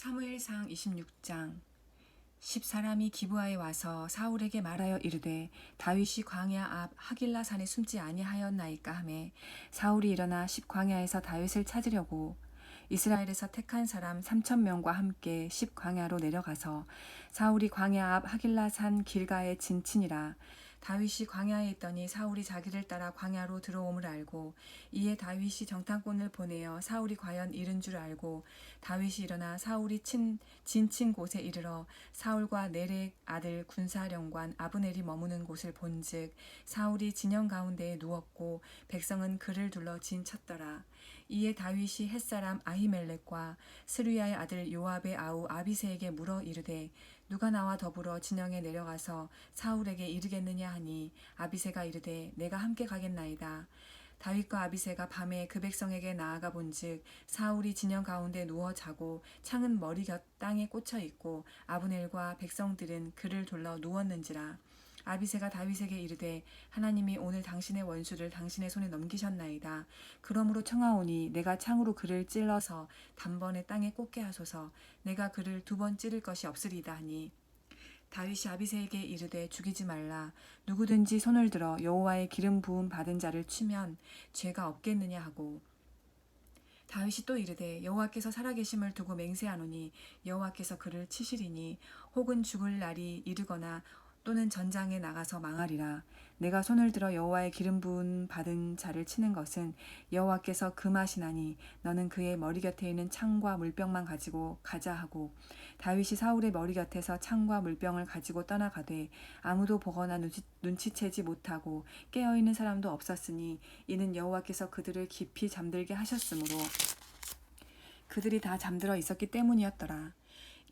사무엘상 26장. 10사람이 기브아에 와서 사울에게 말하여 이르되 다윗이 광야 앞 하길라 산에 숨지 아니하였나이까 하매 사울이 일어나 10광야에서 다윗을 찾으려고 이스라엘에서 택한 사람 3,000명과 함께 10광야로 내려가서 사울이 광야 앞 하길라 산 길가에 진친이라. 다윗이 광야에 있더니 사울이 자기를 따라 광야로 들어옴을 알고 이에 다윗이 정탐꾼을 보내어 사울이 과연 이른 줄 알고 다윗이 일어나 사울이 진친 곳에 이르러 사울과 네렉 아들 군사령관 아브넬이 머무는 곳을 본즉 사울이 진영 가운데에 누웠고 백성은 그를 둘러 진쳤더라. 이에 다윗이 햇사람 아히멜렉과 스루야의 아들 요압의 아우 아비새에게 물어 이르되 누가 나와 더불어 진영에 내려가서 사울에게 이르겠느냐 하니 아비새가 이르되 내가 함께 가겠나이다. 다윗과 아비새가 밤에 그 백성에게 나아가 본즉 사울이 진영 가운데 누워 자고 창은 머리 곁 땅에 꽂혀 있고 아브넬과 백성들은 그를 둘러 누웠는지라. 아비새가 다윗에게 이르되 하나님이 오늘 당신의 원수를 당신의 손에 넘기셨나이다. 그러므로 청하오니 내가 창으로 그를 찔러서 단번에 땅에 꽂게 하소서. 내가 그를 2번 찌를 것이 없으리이다 하니 다윗이 아비새에게 이르되 죽이지 말라. 누구든지 손을 들어 여호와의 기름 부음 받은 자를 치면 죄가 없겠느냐 하고 다윗이 또 이르되 여호와께서 살아계심을 두고 맹세하노니 여호와께서 그를 치시리니 혹은 죽을 날이 이르거나 또는 전장에 나가서 망하리라. 내가 손을 들어 여호와의 기름 부음 받은 자를 치는 것은 여호와께서 금하시나니 너는 그의 머리 곁에 있는 창과 물병만 가지고 가자 하고 다윗이 사울의 머리 곁에서 창과 물병을 가지고 떠나가되 아무도 보거나 눈치채지 못하고 깨어있는 사람도 없었으니 이는 여호와께서 그들을 깊이 잠들게 하셨으므로 그들이 다 잠들어 있었기 때문이었더라.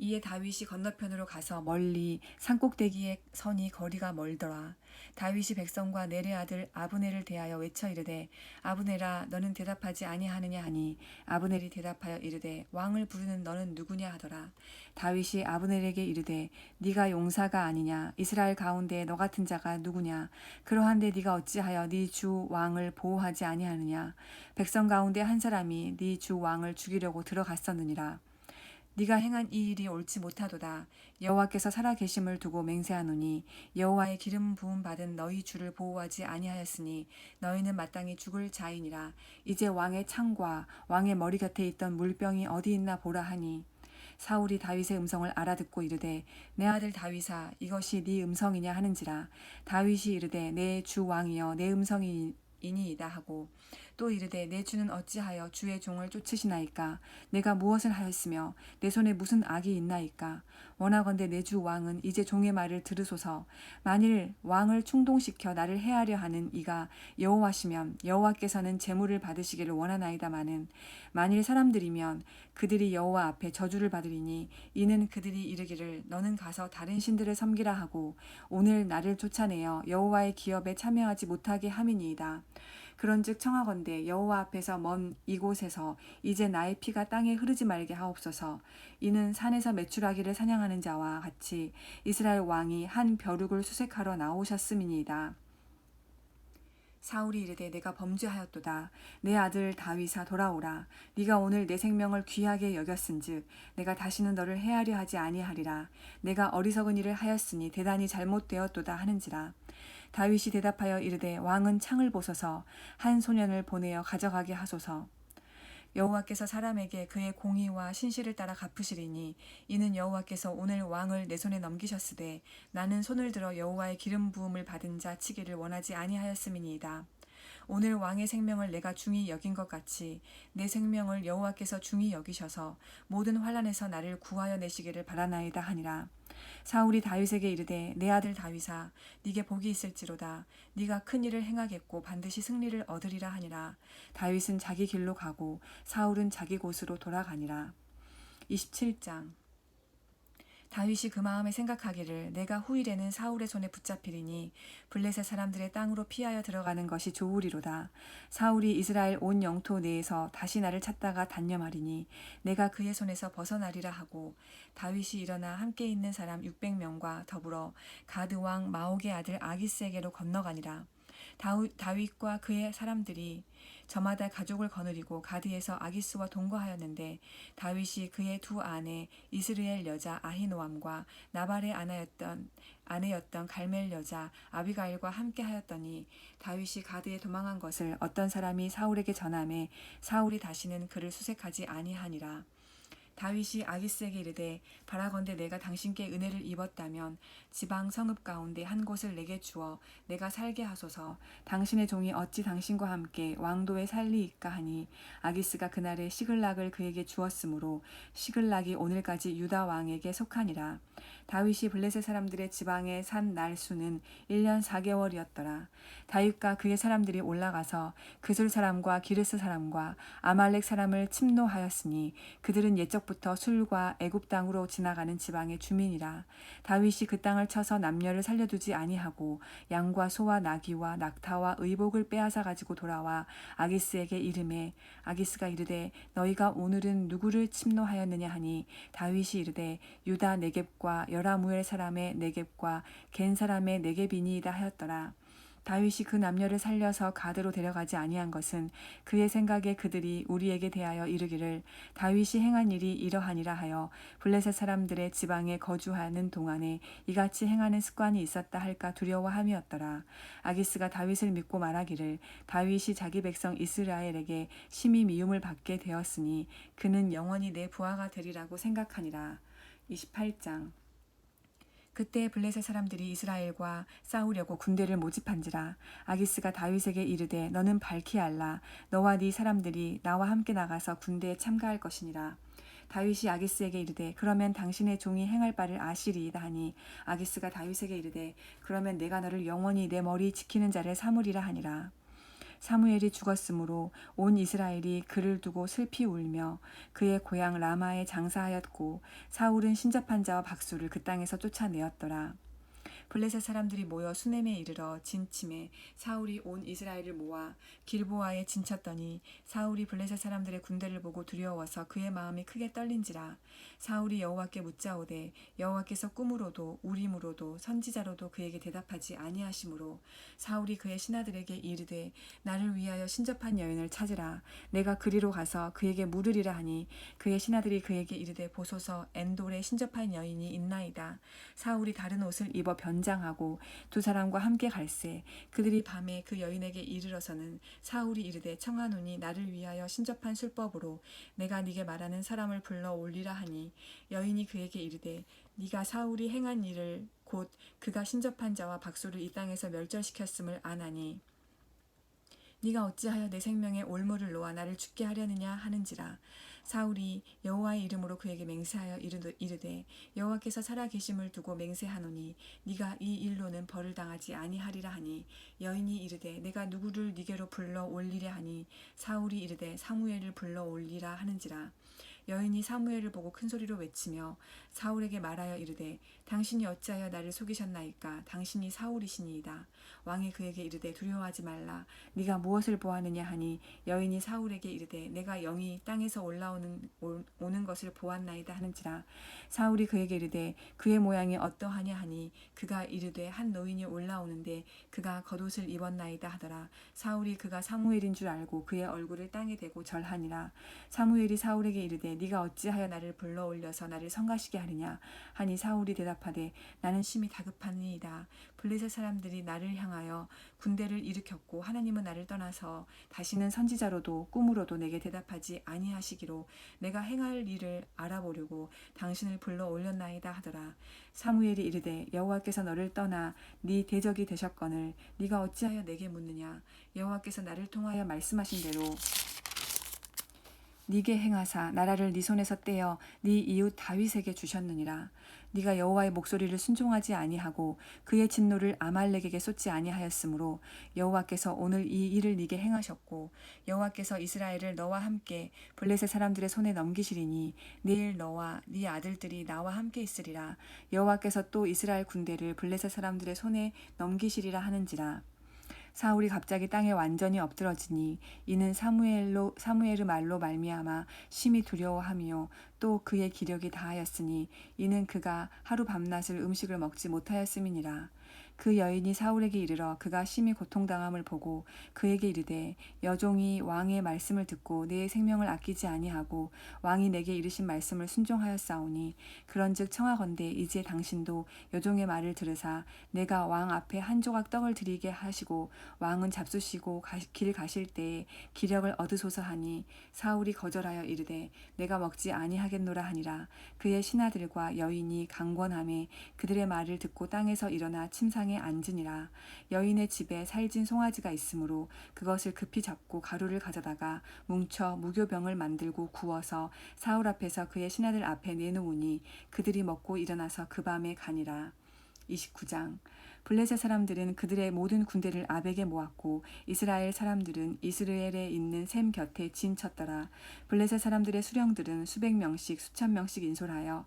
이에 다윗이 건너편으로 가서 멀리 산꼭대기에 서니 거리가 멀더라. 다윗이 백성과 네레 아들 아브넬을 대하여 외쳐 이르되 아브넬아 너는 대답하지 아니하느냐 하니 아브넬이 대답하여 이르되 왕을 부르는 너는 누구냐 하더라. 다윗이 아브넬에게 이르되 네가 용사가 아니냐 이스라엘 가운데 너 같은 자가 누구냐 그러한데 네가 어찌하여 네 주 왕을 보호하지 아니하느냐 백성 가운데 한 사람이 네 주 왕을 죽이려고 들어갔었느니라. 네가 행한 이 일이 옳지 못하도다. 여호와께서 살아계심을 두고 맹세하노니 여호와의 기름 부음 받은 너희 주를 보호하지 아니하였으니 너희는 마땅히 죽을 자이니라. 이제 왕의 창과 왕의 머리 곁에 있던 물병이 어디 있나 보라 하니 사울이 다윗의 음성을 알아듣고 이르되 내 아들 다윗아 이것이 네 음성이냐 하는지라. 다윗이 이르되 내 주 왕이여 내 음성이니이다 하고 또 이르되 내 주는 어찌하여 주의 종을 쫓으시나이까 내가 무엇을 하였으며 내 손에 무슨 악이 있나이까 원하건대 내 주 왕은 이제 종의 말을 들으소서. 만일 왕을 충동시켜 나를 해하려 하는 이가 여호와시면 여호와께서는 제물을 받으시기를 원하나이다마는 만일 사람들이면 그들이 여호와 앞에 저주를 받으리니 이는 그들이 이르기를 너는 가서 다른 신들을 섬기라 하고 오늘 나를 쫓아내어 여호와의 기업에 참여하지 못하게 함이니이다. 그런즉 청하건대 여호와 앞에서 먼 이곳에서 이제 나의 피가 땅에 흐르지 말게 하옵소서. 이는 산에서 메추라기를 사냥하는 자와 같이 이스라엘 왕이 한 벼룩을 수색하러 나오셨음이니이다. 사울이 이르되 내가 범죄하였도다. 내 아들 다윗아 돌아오라. 네가 오늘 내 생명을 귀하게 여겼은즉 내가 다시는 너를 해하려 하지 아니하리라. 내가 어리석은 일을 하였으니 대단히 잘못되었도다 하는지라. 다윗이 대답하여 이르되 왕은 창을 보소서. 한 소년을 보내어 가져가게 하소서. 여호와께서 사람에게 그의 공의와 신실을 따라 갚으시리니 이는 여호와께서 오늘 왕을 내 손에 넘기셨으되 나는 손을 들어 여호와의 기름 부음을 받은 자 치기를 원하지 아니하였음이니이다. 오늘 왕의 생명을 내가 중히 여긴 것 같이 내 생명을 여호와께서 중히 여기셔서 모든 환난에서 나를 구하여 내시기를 바라나이다 하니라. 사울이 다윗에게 이르되 내 아들 다윗아 네게 복이 있을지로다. 네가 큰 일을 행하겠고 반드시 승리를 얻으리라 하니라. 다윗은 자기 길로 가고 사울은 자기 곳으로 돌아가니라. 27장. 다윗이 그 마음에 생각하기를 내가 후일에는 사울의 손에 붙잡히리니 블레셋 사람들의 땅으로 피하여 들어가는 것이 좋으리로다. 사울이 이스라엘 온 영토 내에서 다시 나를 찾다가 단념하리니 내가 그의 손에서 벗어나리라 하고 다윗이 일어나 함께 있는 사람 600명과 더불어 가드 왕 마옥의 아들 아기스에게로 건너가니라. 다윗과 그의 사람들이 저마다 가족을 거느리고 가드에서 아기스와 동거하였는데 다윗이 그의 두 아내 이스라엘 여자 아히노암과 나발의 아내였던 갈멜 여자 아비가일과 함께 하였더니 다윗이 가드에 도망한 것을 어떤 사람이 사울에게 전하매 사울이 다시는 그를 수색하지 아니하니라. 다윗이 아기스에게 이르되 바라건대 내가 당신께 은혜를 입었다면 지방 성읍 가운데 한 곳을 내게 주어 내가 살게 하소서. 당신의 종이 어찌 당신과 함께 왕도에 살리이까 하니 아기스가 그날에 시글락을 그에게 주었으므로 시글락이 오늘까지 유다 왕에게 속하니라. 다윗이 블레셋 사람들의 지방에 산 날 수는 1년 4개월이었더라. 다윗과 그의 사람들이 올라가서 그술 사람과 기르스 사람과 아말렉 사람을 침노하였으니 그들은 옛적부터 술과 애굽 땅으로 지나가는 지방의 주민이라. 다윗이 그 땅을 쳐서 남녀를 살려두지 아니하고 양과 소와 나귀와 낙타와 의복을 빼앗아 가지고 돌아와 아기스에게 이르매 아기스가 이르되 너희가 오늘은 누구를 침노하였느냐 하니 다윗이 이르되 유다 네겝과 여라무엘 사람의 네겝과 겐 사람의 네겝이니이다 하였더라. 다윗이 그 남녀를 살려서 가드로 데려가지 아니한 것은 그의 생각에 그들이 우리에게 대하여 이르기를 다윗이 행한 일이 이러하니라 하여 블레셋 사람들의 지방에 거주하는 동안에 이같이 행하는 습관이 있었다 할까 두려워함이었더라. 아기스가 다윗을 믿고 말하기를 다윗이 자기 백성 이스라엘에게 심히 미움을 받게 되었으니 그는 영원히 내 부하가 되리라고 생각하니라. 28장. 그때 블레셋 사람들이 이스라엘과 싸우려고 군대를 모집한지라. 아기스가 다윗에게 이르되 너는 밝히 알라. 너와 네 사람들이 나와 함께 나가서 군대에 참가할 것이니라. 다윗이 아기스에게 이르되 그러면 당신의 종이 행할 바를 아시리이다 하니 아기스가 다윗에게 이르되 그러면 내가 너를 영원히 내 머리 지키는 자를 삼으리라 하니라. 사무엘이 죽었으므로 온 이스라엘이 그를 두고 슬피 울며 그의 고향 라마에 장사하였고 사울은 신접한 자와 박수를 그 땅에서 쫓아내었더라. 블레셋 사람들이 모여 수넴에 이르러 진침에 사울이 온 이스라엘을 모아 길보아에 진쳤더니 사울이 블레셋 사람들의 군대를 보고 두려워서 그의 마음이 크게 떨린지라. 사울이 여호와께 묻자오되 여호와께서 꿈으로도 우림으로도 선지자로도 그에게 대답하지 아니하시므로 사울이 그의 신하들에게 이르되 나를 위하여 신접한 여인을 찾으라. 내가 그리로 가서 그에게 물으리라 하니 그의 신하들이 그에게 이르되 보소서 엔돌에 신접한 여인이 있나이다. 사울이 다른 옷을 입어 변장하고 두 사람과 함께 갈새 그들이 밤에 그 여인에게 이르러서는 사울이 이르되 청하노니 나를 위하여 신접한 술법으로 내가 네게 말하는 사람을 불러 올리라 하니 여인이 그에게 이르되 네가 사울이 행한 일을 곧 그가 신접한 자와 박수를 이 땅에서 멸절시켰음을 아나니 네가 어찌하여 내 생명에 올무를 놓아 나를 죽게 하려느냐 하는지라. 사울이 여호와의 이름으로 그에게 맹세하여 이르되 여호와께서 살아계심을 두고 맹세하노니 네가 이 일로는 벌을 당하지 아니하리라 하니 여인이 이르되 내가 누구를 네게로 불러 올리랴 하니 사울이 이르되 사무엘을 불러 올리라 하는지라. 여인이 사무엘을 보고 큰 소리로 외치며 사울에게 말하여 이르되 당신이 어찌하여 나를 속이셨나이까. 당신이 사울이시니이다. 왕이 그에게 이르되 두려워하지 말라. 네가 무엇을 보았느냐 하니 여인이 사울에게 이르되 내가 영이 땅에서 오는 것을 보았나이다 하는지라. 사울이 그에게 이르되 그의 모양이 어떠하냐 하니 그가 이르되 한 노인이 올라오는데 그가 겉옷을 입었나이다 하더라. 사울이 그가 사무엘인 줄 알고 그의 얼굴을 땅에 대고 절하니라. 사무엘이 사울에게 이르되 네가 어찌하여 나를 불러 올려서 나를 성가시게 하느냐 하니 사울이 대답하되 나는 심히 다급하니이다. 블레셋 사람들이 나를 향하여 군대를 일으켰고 하나님은 나를 떠나서 다시는 선지자로도 꿈으로도 내게 대답하지 아니하시기로 내가 행할 일을 알아보려고 당신을 불러 올렸나이다 하더라. 사무엘이 이르되 여호와께서 너를 떠나 네 대적이 되셨거늘 네가 어찌하여 내게 묻느냐. 여호와께서 나를 통하여 말씀하신 대로 네게 행하사 나라를 네 손에서 떼어 네 이웃 다윗에게 주셨느니라. 네가 여호와의 목소리를 순종하지 아니하고 그의 진노를 아말렉에게 쏟지 아니하였으므로 여호와께서 오늘 이 일을 네게 행하셨고 여호와께서 이스라엘을 너와 함께 블레셋 사람들의 손에 넘기시리니 내일 너와 네 아들들이 나와 함께 있으리라. 여호와께서 또 이스라엘 군대를 블레셋 사람들의 손에 넘기시리라 하는지라. 사울이 갑자기 땅에 완전히 엎드러지니 이는 사무엘의 말로 말미암아 심히 두려워하며 또 그의 기력이 다하였으니 이는 그가 하루 밤낮을 음식을 먹지 못하였음이니라. 그 여인이 사울에게 이르러 그가 심히 고통당함을 보고 그에게 이르되 여종이 왕의 말씀을 듣고 내 생명을 아끼지 아니하고 왕이 내게 이르신 말씀을 순종하였사오니 그런즉 청하건대 이제 당신도 여종의 말을 들으사 내가 왕 앞에 한 조각 떡을 드리게 하시고 왕은 잡수시고 길 가실 때에 기력을 얻으소서 하니 사울이 거절하여 이르되 내가 먹지 아니하겠노라 하니라. 그의 신하들과 여인이 강권하매 그들의 말을 듣고 땅에서 일어나 침상에 앉으니라. 여인의 집에 살진 송아지가 있으므로 그것을 급히 잡고 가루를 가져다가 뭉쳐 무교병을 만들고 구워서 사울 앞에서 그의 신하들 앞에 내놓으니 그들이 먹고 일어나서 그 밤에 가니라. 29장 블레셋 사람들은 그들의 모든 군대를 아벡에 모았고 이스라엘 사람들은 이스라엘에 있는 셈 곁에 진쳤더라. 블레셋 사람들의 수령들은 수백 명씩 수천 명씩 인솔하여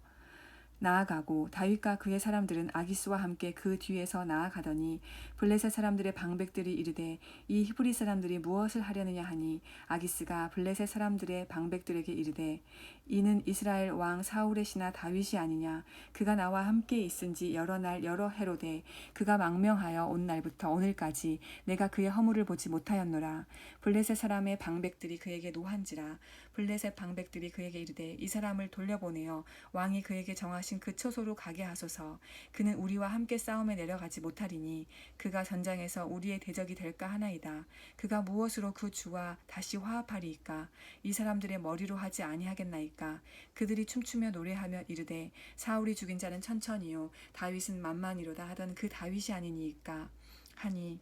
나아가고 다윗과 그의 사람들은 아기스와 함께 그 뒤에서 나아가더니 블레셋 사람들의 방백들이 이르되 이 히브리 사람들이 무엇을 하려느냐 하니 아기스가 블레셋 사람들의 방백들에게 이르되 이는 이스라엘 왕 사울의 신하 다윗이 아니냐. 그가 나와 함께 있은지 여러 날 여러 해로되 그가 망명하여 온 날부터 오늘까지 내가 그의 허물을 보지 못하였노라. 블레셋 사람의 방백들이 그에게 노한지라. 블레셋 방백들이 그에게 이르되 이 사람을 돌려보내어 왕이 그에게 정하신 그 처소로 가게 하소서. 그는 우리와 함께 싸움에 내려가지 못하리니 그가 전장에서 우리의 대적이 될까 하나이다. 그가 무엇으로 그 주와 다시 화합하리이까. 이 사람들의 머리로 하지 아니하겠나이까. 그들이 춤추며 노래하며 이르되 사울이 죽인 자는 천천히요 다윗은 만만이로다 하던 그 다윗이 아니니이까 하니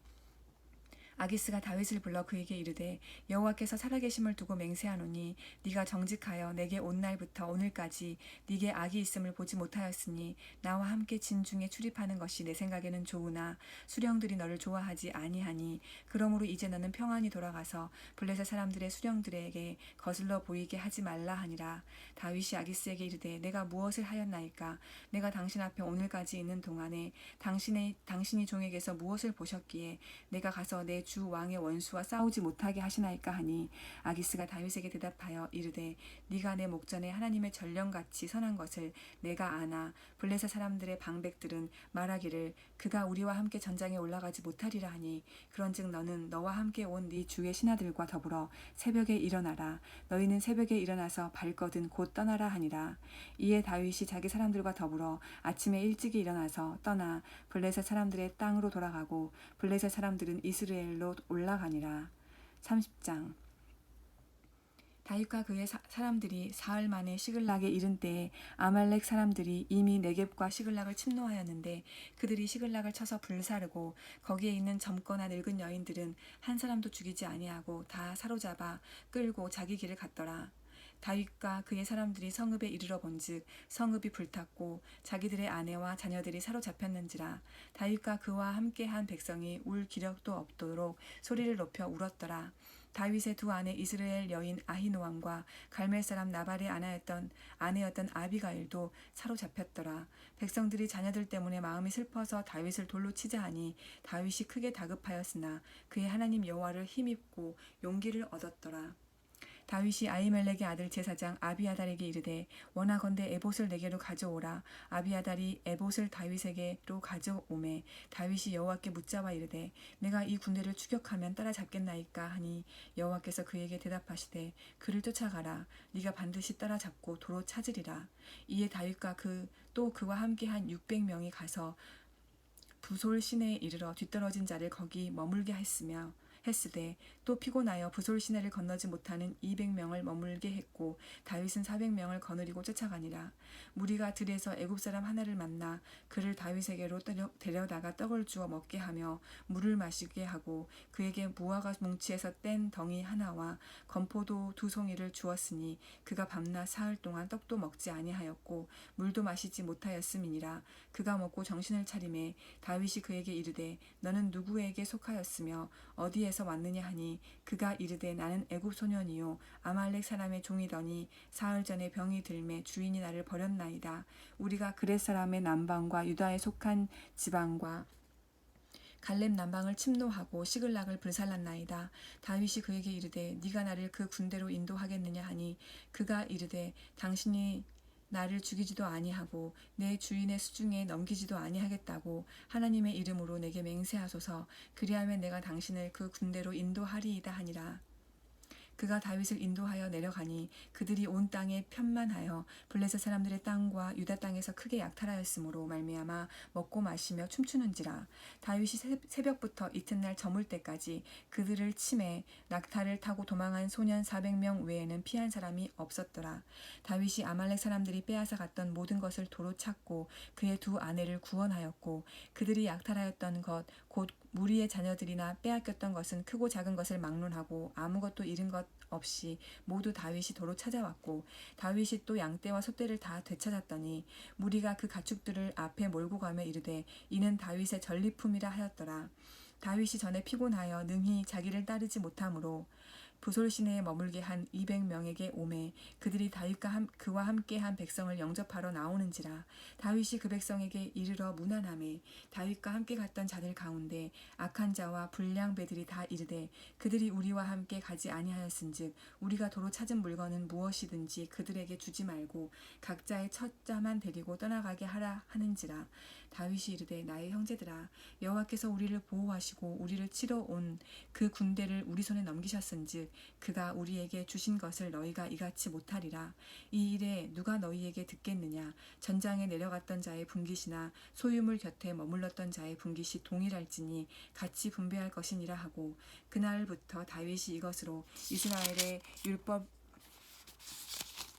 아기스가 다윗을 불러 그에게 이르되 여호와께서 살아계심을 두고 맹세하노니 네가 정직하여 내게 온 날부터 오늘까지 네게 악이 있음을 보지 못하였으니 나와 함께 진중에 출입하는 것이 내 생각에는 좋으나 수령들이 너를 좋아하지 아니하니 그러므로 이제 너는 평안히 돌아가서 블레셋 사람들의 수령들에게 거슬러 보이게 하지 말라 하니라. 다윗이 아기스에게 이르되 내가 무엇을 하였나이까. 내가 당신 앞에 오늘까지 있는 동안에 당신이 종에게서 무엇을 보셨기에 내가 가서 내 주 왕의 원수와 싸우지 못하게 하시나이까 하니 아기스가 다윗에게 대답하여 이르되 네가 내 목전에 하나님의 전령같이 선한 것을 내가 아나. 블레셋 사람들의 방백들은 말하기를 그가 우리와 함께 전장에 올라가지 못하리라 하니 그런즉 너는 너와 함께 온 네 주의 신하들과 더불어 새벽에 일어나라. 너희는 새벽에 일어나서 발거든 곧 떠나라 하니라. 이에 다윗이 자기 사람들과 더불어 아침에 일찍이 일어나서 떠나 블레셋 사람들의 땅으로 돌아가고 블레셋 사람들은 이스라엘로 올라가니라. 30장 다윗과 그의 사람들이 사흘 만에 시글락에 이른 때에 아말렉 사람들이 이미 네겝과 시글락을 침노하였는데 그들이 시글락을 쳐서 불사르고 거기에 있는 젊거나 늙은 여인들은 한 사람도 죽이지 아니하고 다 사로잡아 끌고 자기 길을 갔더라. 다윗과 그의 사람들이 성읍에 이르러 본즉 성읍이 불탔고 자기들의 아내와 자녀들이 사로잡혔는지라. 다윗과 그와 함께한 백성이 울 기력도 없도록 소리를 높여 울었더라. 다윗의 두 아내 이스라엘 여인 아히노암과 갈멜 사람 나발의 아내였던 아비가일도 사로잡혔더라. 백성들이 자녀들 때문에 마음이 슬퍼서 다윗을 돌로 치자 하니 다윗이 크게 다급하였으나 그의 하나님 여호와를 힘입고 용기를 얻었더라. 다윗이 아히멜렉의 아들 제사장 아비아달에게 이르되 원하건대 에봇을 내게로 가져오라. 아비아달이 에봇을 다윗에게로 가져오매 다윗이 여호와께 묻자와 이르되 내가 이 군대를 추격하면 따라잡겠나이까 하니 여호와께서 그에게 대답하시되 그를 쫓아가라. 네가 반드시 따라잡고 도로 찾으리라. 이에 다윗과 또 그와 함께한 600명이 가서 부솔 시내에 이르러 뒤떨어진 자를 거기 머물게 했으되 또 피곤하여 부솔 시내를 건너지 못하는 200명을 머물게 했고 다윗은 400명을 거느리고 쫓아가니라. 무리가 들에서 애굽 사람 하나를 만나 그를 다윗에게로 데려다가 떡을 주어 먹게 하며 물을 마시게 하고 그에게 무화과 뭉치에서 뗀 덩이 하나와 건포도 2송이를 주었으니 그가 밤낮 사흘 동안 떡도 먹지 아니하였고 물도 마시지 못하였음이니라. 그가 먹고 정신을 차리매 다윗이 그에게 이르되 너는 누구에게 속하였으며 어디에서 왔느냐 하니 그가 이르되 나는 애굽 소년이요 아말렉 사람의 종이더니 사흘 전에 병이 들매 주인이 나를 버렸나이다. 우리가 그렛 사람의 남방과 유다에 속한 지방과 갈렙 남방을 침노하고 시글락을 불살랐나이다. 다윗이 그에게 이르되 네가 나를 그 군대로 인도하겠느냐 하니 그가 이르되 당신이 나를 죽이지도 아니하고 내 주인의 수중에 넘기지도 아니하겠다고 하나님의 이름으로 내게 맹세하소서. 그리하면 내가 당신을 그 군대로 인도하리이다 하니라. 그가 다윗을 인도하여 내려가니 그들이 온 땅에 편만하여 블레셋 사람들의 땅과 유다 땅에서 크게 약탈하였으므로 말미암아 먹고 마시며 춤추는지라. 다윗이 새벽부터 이튿날 저물 때까지 그들을 치매 낙타를 타고 도망한 소년 400명 외에는 피한 사람이 없었더라. 다윗이 아말렉 사람들이 빼앗아 갔던 모든 것을 도로 찾고 그의 두 아내를 구원하였고 그들이 약탈하였던 것 곧 무리의 자녀들이나 빼앗겼던 것은 크고 작은 것을 막론하고 아무것도 잃은 것 없이 모두 다윗이 도로 찾아왔고 다윗이 또 양떼와 소떼를 다 되찾았더니 무리가 그 가축들을 앞에 몰고 가며 이르되 이는 다윗의 전리품이라 하였더라. 다윗이 전에 피곤하여 능히 자기를 따르지 못하므로 부솔 시내에 머물게 한 200명에게 오매 그들이 다윗과 그와 함께한 백성을 영접하러 나오는지라. 다윗이 그 백성에게 이르러 문안하매 다윗과 함께 갔던 자들 가운데 악한 자와 불량 배들이 다 이르되 그들이 우리와 함께 가지 아니하였은즉 우리가 도로 찾은 물건은 무엇이든지 그들에게 주지 말고 각자의 첫 자만 데리고 떠나가게 하라 하는지라. 다윗이 이르되 나의 형제들아 여호와께서 우리를 보호하시고 우리를 치러 온 그 군대를 우리 손에 넘기셨은즉 그가 우리에게 주신 것을 너희가 이같이 못하리라. 이 일에 누가 너희에게 듣겠느냐. 전장에 내려갔던 자의 분깃이나 소유물 곁에 머물렀던 자의 분깃이 동일할지니 같이 분배할 것이니라 하고 그날부터 다윗이 이것으로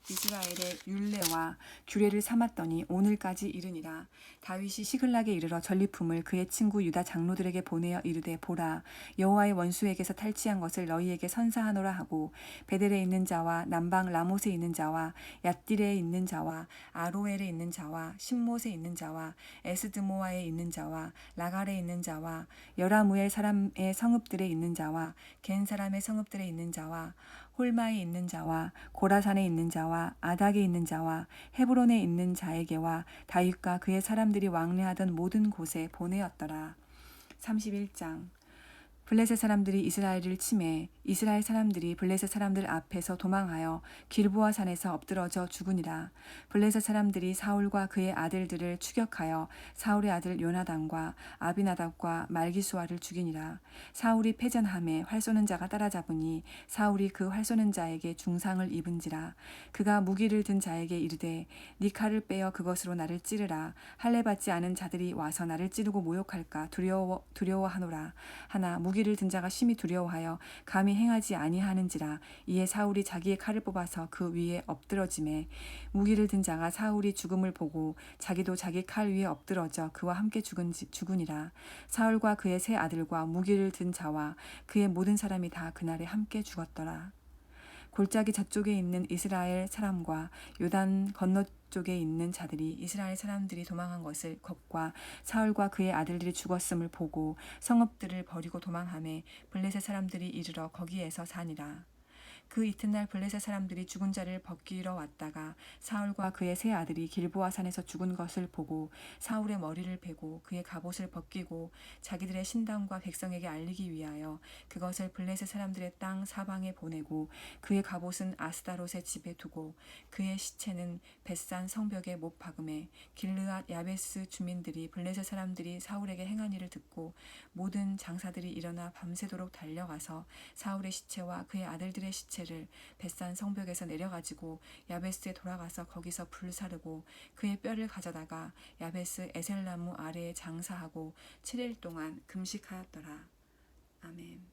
이스라엘의 율례와 규례를 삼았더니 오늘까지 이르니라. 다윗이 시글락에 이르러 전리품을 그의 친구 유다 장로들에게 보내어 이르되 보라 여호와의 원수에게서 탈취한 것을 너희에게 선사하노라 하고 베델에 있는 자와 남방 라못에 있는 자와 얏딜에 있는 자와 아로엘에 있는 자와 신못에 있는 자와 에스드모아에 있는 자와 라갈에 있는 자와 여라무엘 사람의 성읍들에 있는 자와 겐 사람의 성읍들에 있는 자와 홀마에 있는 자와 고라산에 있는 자와 아닥에 있는 자와 헤브론에 있는 자에게와 다윗과 그의 사람들이 왕래하던 모든 곳에 보내었더라. 31장 블레셋 사람들이 이스라엘을 치매 이스라엘 사람들이 블레셋 사람들 앞에서 도망하여 길보아 산에서 엎드러져 죽으니라. 블레셋 사람들이 사울과 그의 아들들을 추격하여 사울의 아들 요나단과 아비나답과 말기수아를 죽이니라. 사울이 패전함에 활 쏘는 자가 따라잡으니 사울이 그 활 쏘는 자에게 중상을 입은지라. 그가 무기를 든 자에게 이르되 네 칼을 빼어 그것으로 나를 찌르라. 할례 받지 않은 자들이 와서 나를 찌르고 모욕할까 두려워하노라. 하나 무기를 든 자가 심히 두려워하여 감히 행하지 아니하는지라. 이에 사울이 자기의 칼을 뽑아서 그 위에 엎드러지매 무기를 든 자가 사울이 죽음을 보고 자기도 자기 칼 위에 엎드러져 그와 함께 죽으니라. 사울과 그의 세 아들과 무기를 든 자와 그의 모든 사람이 다 그날에 함께 죽었더라. 골짜기 저쪽에 있는 이스라엘 사람과 요단 건너쪽에 있는 자들이 이스라엘 사람들이 도망한 것을 겉과 사울과 그의 아들들이 죽었음을 보고 성읍들을 버리고 도망하매 블레셋 사람들이 이르러 거기에서 사니라. 그 이튿날 블레셋 사람들이 죽은 자를 벗기러 왔다가 사울과 그의 세 아들이 길보아 산에서 죽은 것을 보고 사울의 머리를 베고 그의 갑옷을 벗기고 자기들의 신당과 백성에게 알리기 위하여 그것을 블레셋 사람들의 땅 사방에 보내고 그의 갑옷은 아스다롯의 집에 두고 그의 시체는 벳산 성벽에 못 박음에 길르앗 야베스 주민들이 블레셋 사람들이 사울에게 행한 일을 듣고 모든 장사들이 일어나 밤새도록 달려가서 사울의 시체와 그의 아들들의 시체를 벳산 성벽에서 내려가지고 야베스에 돌아가서 거기서 불사르고 그의 뼈를 가져다가 야베스 에셀나무 아래에 장사하고 7일 동안 금식하였더라. 아멘.